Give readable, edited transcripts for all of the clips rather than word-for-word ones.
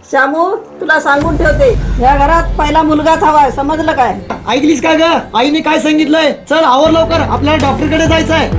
श्यामू, तुला सांगून ठेवते, या घरात पहिला मुलगाच हवाय, समजलं काय? ऐकलीस का ग? आईने काय सांगितलंय? चल आवर लवकर, आपल्याला डॉक्टरकडे जायचंय.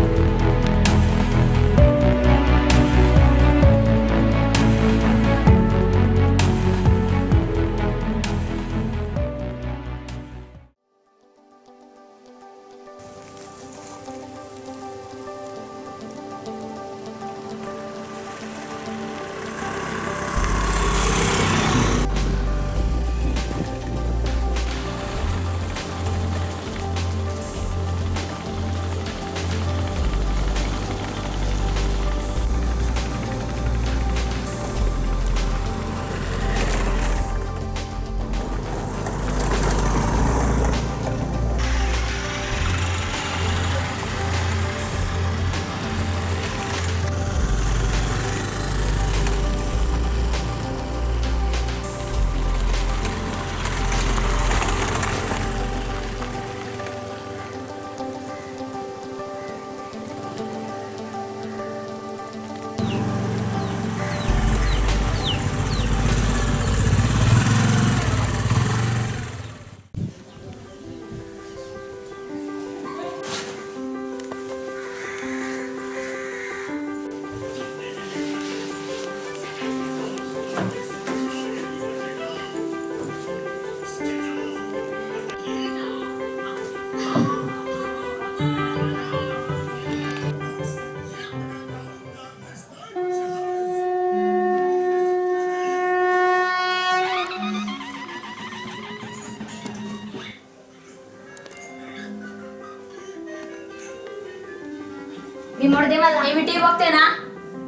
रिमोट दे मला. मी टीव्ही बघते ना.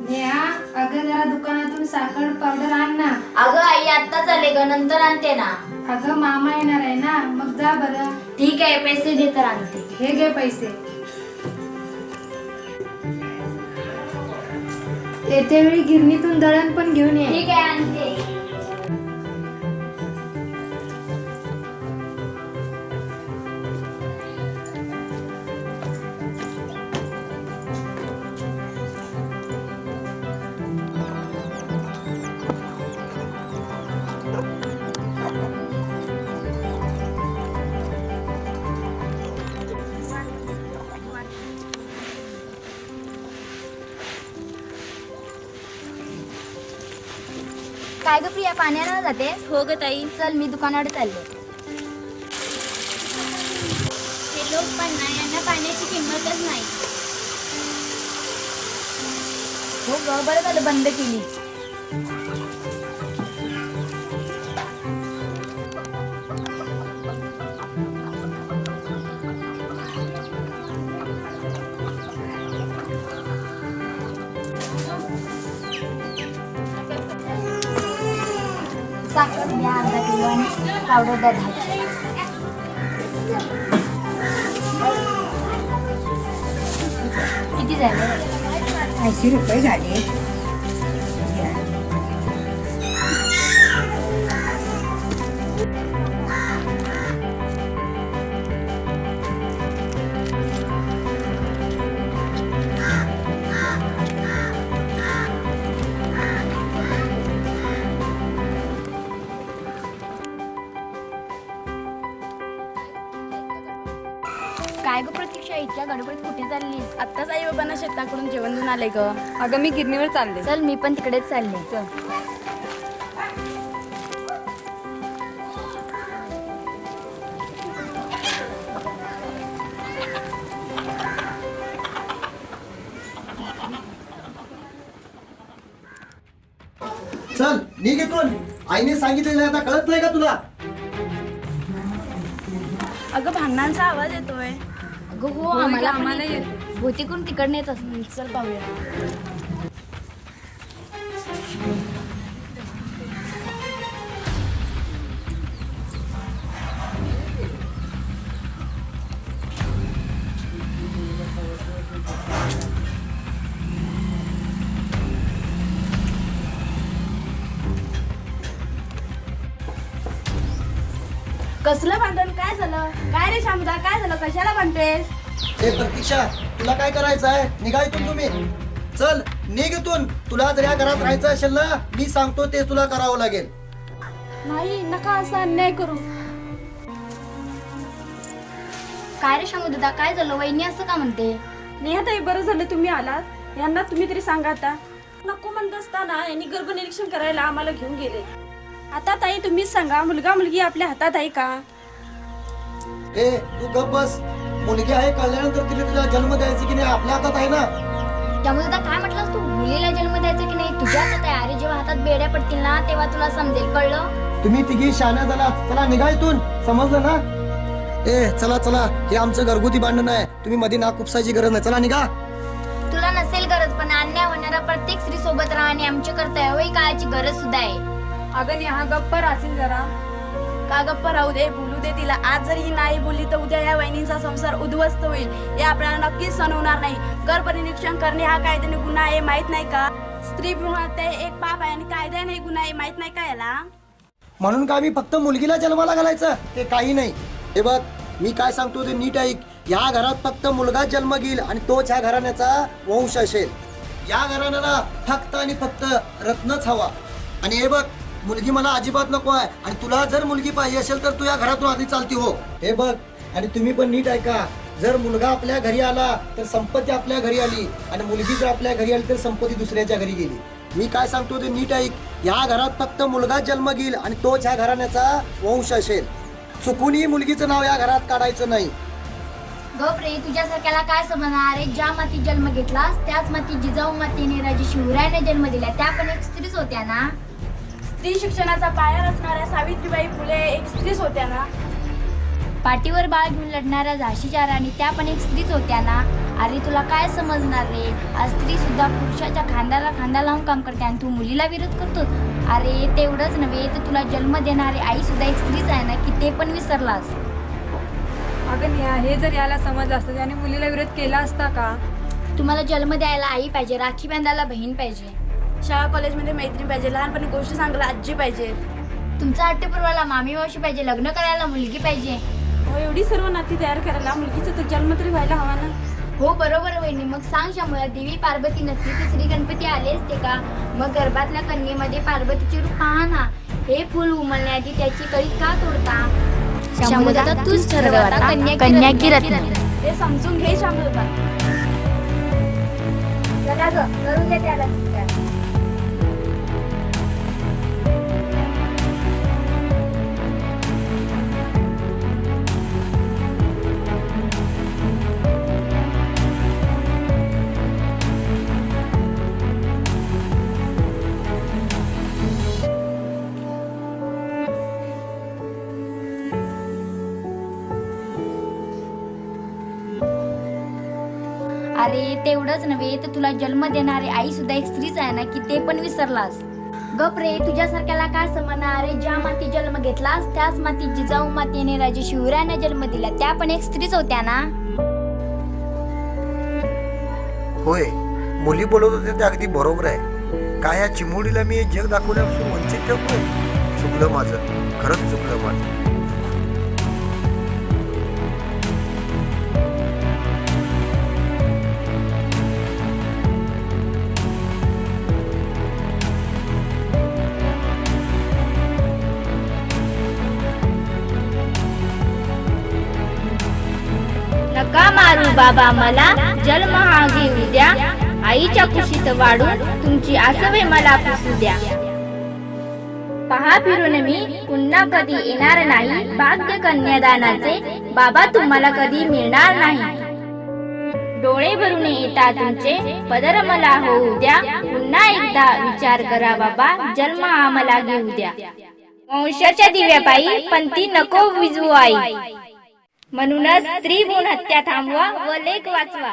नेहा, अगं जरा दुकानातून साखर पावडर आण ना. अगं आई आत्ताच आले ग, नंतर आणते ना. अगं मामा येणार आहे ना, मग जा बरं. ठीक आहे, पैसे दे तर आणते. हे घे पैसे. येते वेळी गिरणीतून दळण पण घेऊन ये. ठीक आहे, आणते. काय ग प्रिया, पाण्याला जाते? हो ग ताई. चल मी दुकानाकडे चालले. हे लोक पण नाही, यांना पाण्याची किंमतच नाही. हो ग, बरं झालं बंद केली. साखर द्या अर्धा किलो आणि पावडर द्या 10. किती झाले? 80 रुपये झाले. काय ग प्रतीक्षा, इतक्या गडबडीत कुठे चाललीस? आत्ताच आई बाबांना शेताकडून जेवण देऊन आले ग. अगं मी गिरणीवर चालले. चल मी पण तिकडेच चालले. चल. चल निघ इथून. आईने सांगितलेलं आता कळत नाही का तुला? अगं भांडणांचा आवाज येतोय. अगं हो, आम्हाला येतो. बहुतेकून तिकडनं येत असणार. चल पाहूया. कसलं भांडण? काय झालं? काय रे शामदा, काय झालं? कशाला भांडतेस? ए प्रतीक्षा, तुला काय करायचं आहे? निघा इथून तुम्ही. चल निघ इथून. तुला जर या घरात राहायचं असेल ना, मी सांगतो ते तुला करावं लागेल. नाही नका असा अन्याय करू. काय रे शामू दादा, काय झालं? वहिनी असं का म्हणते? नेहाताई बरं झालं तुम्ही आलात. यांना तुम्ही तरी सांगा आता. नको म्हणत असताना यांनी गर्भनिरीक्षण करायला आम्हाला घेऊन गेले. आता ताई तुम्हीच सांगा, मुलगा मुलगी आपल्या हातात आहे का? ए तू गप बस. मुलगी आहे कळल्यानंतर तिला तुला जन्म द्यायचा की नाही आपल्या हातात आहे ना. शामू दादा काय म्हटलंस तू? मुलीला जन्म द्यायचा की नाही तुझ्या हातात आहे. अरे जेव्हा हातात बेड्या पडतील ना तेव्हा तुला समजेल, कळलं? तुम्ही तिघी शहाण्या झाला. चला निघा इथून, समजलं ना? ए चला चला, हे आमचं घरगुती भांडण आहे. तुम्ही मध्ये नाक उपसायची गरज नाही. चला निघा. तुला नसेल गरज, पण अन्याय होणारा प्रत्येक स्त्री सोबत राहणे आमचे कर्तव्य ही काळाची गरज सुद्धा आहे. अगं नेहा गप्प राहशील जरा. का गप्प राहू दे, बोलू दे तिला. आज जर ही नाही बोलली तर उद्या या वहिनींचा संसार उद्ध्वस्त होईल. हे आपल्याला नक्कीच सहन होणार नाही. गर्भनिरीक्षण करणे हा कायद्याने गुन्हा आहे, माहित नाही का? स्त्री भ्रूण हत्या एक पाप आहे आणि कायद्याने गुन्हा आहे, माहित नाही का याला? म्हणून का आम्ही फक्त मुलगीला जन्माला घालायचं ते काही नाही. हे बघ मी काय सांगतो ते नीट ऐक. या घरात फक्त मुलगा जन्म घेईल आणि तोच ह्या घराण्याचा वंश असेल. या घराण्याला फक्त आणि फक्त रत्नच हवा. आणि हे बघ मुलगी मला अजिबात नको आहे. आणि तुला जर मुलगी पाहिजे असेल तर तू या घरातून आधी चालती हो. हे बघ आणि तुम्ही पण नीट ऐका. जर मुलगा आपल्या घरी आला तर संपत्ती आपल्या घरी आली, आणि मुलगी जर आपल्या घरी आली तर संपत्ती दुसऱ्याच्या घरी गेली. मी काय सांगतो ते नीट ऐक. या घरात फक्त मुलगा जन्म घेईल आणि तोच ह्या घराण्याचा वंश असेल. चुकूनही मुलगीचं नाव या घरात काढायचं नाही. गप रे, तुझ्यासारख्याला काय समजणार आहे? ज्या मातीत जन्म घेतलास त्याच मातीत जिजाऊ मातेने राजे शिवरायाने जन्म दिला. त्या पण एक स्त्रीच होत्या ना. स्त्री शिक्षणाचा पाया रचणाऱ्या सावित्रीबाई फुले एक स्त्रीच होत्या ना. पाठीवर बाळ घेऊन लढणाऱ्या झाशीच्या राणी त्या पण एक स्त्रीच होत्या ना. अरे तुला काय समजणार रे? आज स्त्री सुद्धा पुरुषाच्या खांद्याला खांदा लावून काम करते आणि तू मुलीला विरोध करतो. अरे तेवढंच नव्हे तर तुला जन्म देणारी आई सुद्धा एक स्त्रीच आहे ना, की ते पण विसरलास? अगं नेहा, हे जर याला समजलं असतं त्याने मुलीला विरोध केला असता का? तुम्हाला जन्म द्यायला आई पाहिजे, राखी बांधायला बहीण पाहिजे, शाळा कॉलेजमध्ये मैत्रीण पाहिजे, लहानपणी गोष्टी सांगायला आजी पाहिजे, तुमचा हट्टपुरवाला मामी मावशी पाहिजे, लग्न करायला मुलगी पाहिजे. हो एवढी सर्व नाती तयार करायला मुलगीचा तर जन्म तरी व्हायला हवा ना. हो बरोबर वहिनी. मग सांग शामुळा, देवी पार्वती नसती तर श्री गणपती आले असते का? मग गर्भातल्या कन्येमध्ये पार्वतीचे रूप पहा ना. हे फुल उमलण्याआधी त्याची कळी का तोडता? शामुदा तूच ठरव आता कन्या की रत्न. हे समजून घे शामुदा. चला ग, करून दे त्याला. अरे तेवढंच नव्हे तर तुला जन्म देणारी आई सुद्धा एक स्त्रीच आहे ना, की ते पण विसरलास? गप रे, तुझ्यासारख्याला काय समजणार? अरे ज्या मातीत जन्म घेतलास त्याच मातीत जिजाऊ मातेने राजे शिवरायाने जन्म दिला. त्या पण एक स्त्रीच होत्या ना. होय, मुली बोलत होते ते अगदी बरोबर आहे. काय या चिमुडीला मी जग दाखवण्यापासून वंचित ठेवतोय? चुकलं माझं, खरंच चुकलं माझं. नका मारू बाबा मला, जन्म हा घेऊ द्या. आईच्या कुशीत वाढून तुमची आसवे मला पुसू द्या. पहा फिरून मी पुन्हा कधी येणार नाही. भाग्य कन्यादानाचे बाबा तुम्हाला कधी मिळणार नाही. डोळे भरून येता तुमचे पदर मला होऊ द्या. पुन्हा एकदा विचार करा बाबा, जन्म हा मला घेऊ द्या. वंशाच्या दिव्यापायी पंथी नको विजवू आई. म्हणूनच स्त्री भ्रूण हत्या थांबवा व लेक वाचवा.